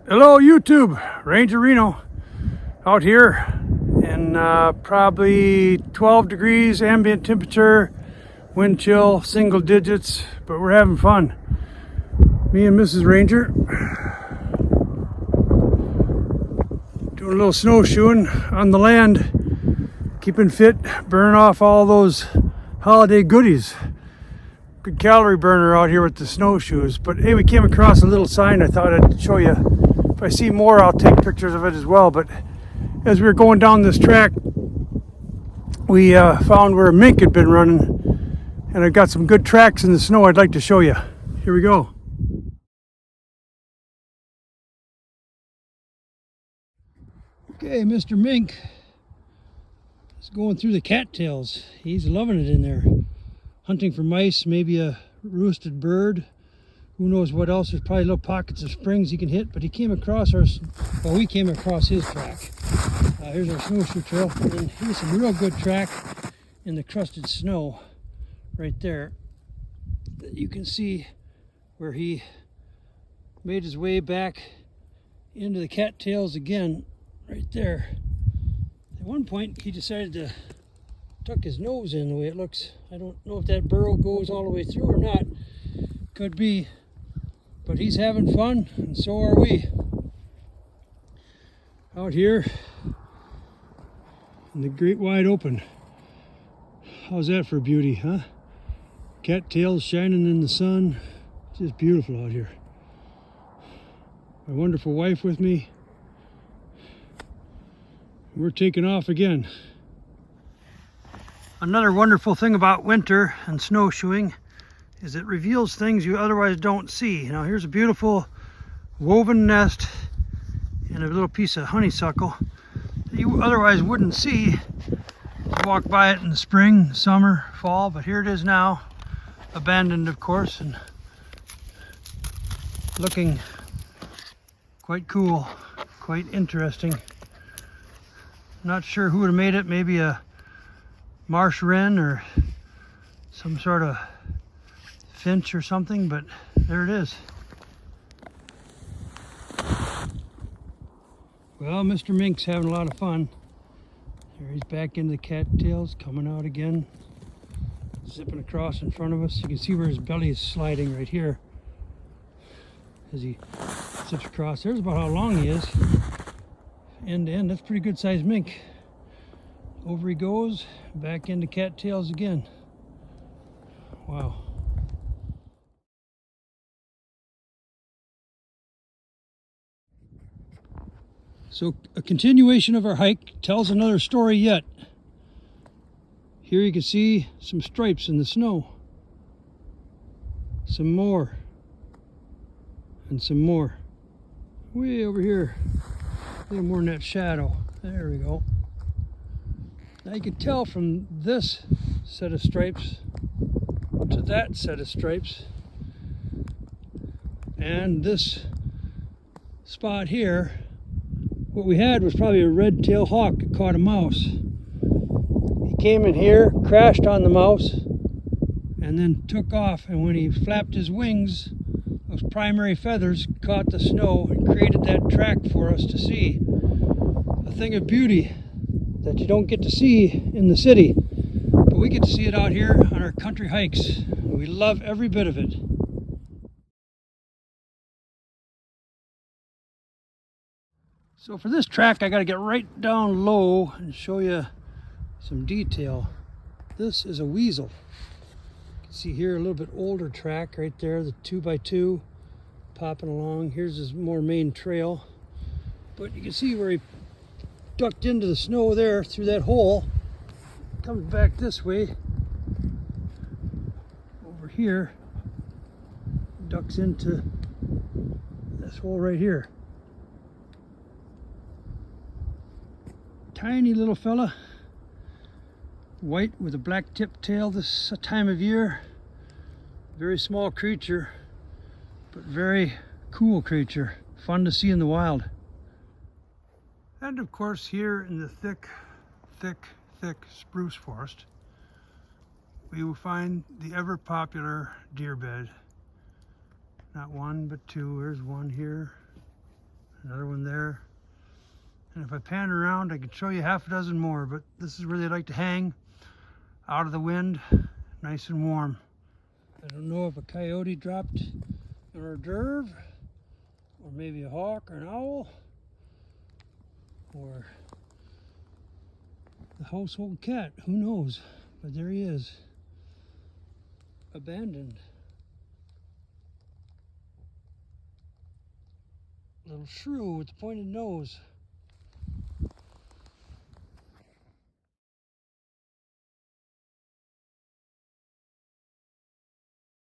Hello YouTube, Ranger Reno out here in probably 12 degrees ambient temperature, wind chill single digits, but we're having fun. Me and Mrs. Ranger doing a little snowshoeing on the land, keeping fit, burning off all those holiday goodies. Good calorie burner out here with the snowshoes. But hey, we came across a little sign I thought I'd show you. If I see more, I'll take pictures of it as well. But as we were going down this track, we found where Mink had been running, and I got some good tracks in the snow I'd like to show you. Here we go. Okay, Mr. Mink is going through the cattails. He's loving it in there. Hunting for mice, maybe a roosted bird. Who knows what else? There's probably little pockets of springs he can hit, but he came across we came across his track. Here's our snowshoe trail, and here's some real good track in the crusted snow right there that you can see where he made his way back into the cattails again right there. At one point he decided to tuck his nose in the way it looks. I don't know if that burrow goes all the way through or not. Could be. But he's having fun, and so are we. Out here in the great wide open. How's that for beauty, huh? Cattails shining in the sun. Just beautiful out here. My wonderful wife with me. We're taking off again. Another wonderful thing about winter and snowshoeing is it reveals things you otherwise don't see. Now here's a beautiful woven nest and a little piece of honeysuckle that you otherwise wouldn't see. You walk by it in the spring, summer, fall, but here it is now, abandoned of course, and looking quite cool, quite interesting. Not sure who would have made it, maybe a marsh wren or some sort of finch or something, but there it is. Well, Mr. Mink's having a lot of fun. There he's back into the cattails, coming out again, zipping across in front of us. You can see where his belly is sliding right here as he zips across. There's about how long he is, end to end. That's a pretty good sized mink. Over he goes, back into cattails again. Wow. So a continuation of our hike tells another story yet. Here you can see some stripes in the snow. Some more. And some more. Way over here. A little more in that shadow. There we go. Now you can tell from this set of stripes to that set of stripes and this spot here, what we had was probably a red-tailed hawk that caught a mouse. He came in here, crashed on the mouse, and then took off, and when he flapped his wings, those primary feathers caught the snow and created that track for us to see. A thing of beauty that you don't get to see in the city, but we get to see it out here on our country hikes. We love every bit of it. So for this track, I got to get right down low and show you some detail. This is a weasel. You can see here a little bit older track right there, the 2x2 popping along. Here's his more main trail. But you can see where he ducked into the snow there through that hole. Comes back this way. Over here, ducks into this hole right here. Tiny little fella, white with a black tip tail this time of year. Very small creature, but very cool creature. Fun to see in the wild. And of course here in the thick spruce forest, we will find the ever popular deer bed. Not one, but two. There's one here, another one there. And if I pan around, I could show you half a dozen more, but this is where they like to hang, out of the wind, nice and warm. I don't know if a coyote dropped an hors d'oeuvre, or maybe a hawk or an owl, or the household cat, who knows? But there he is, abandoned. Little shrew with the pointed nose.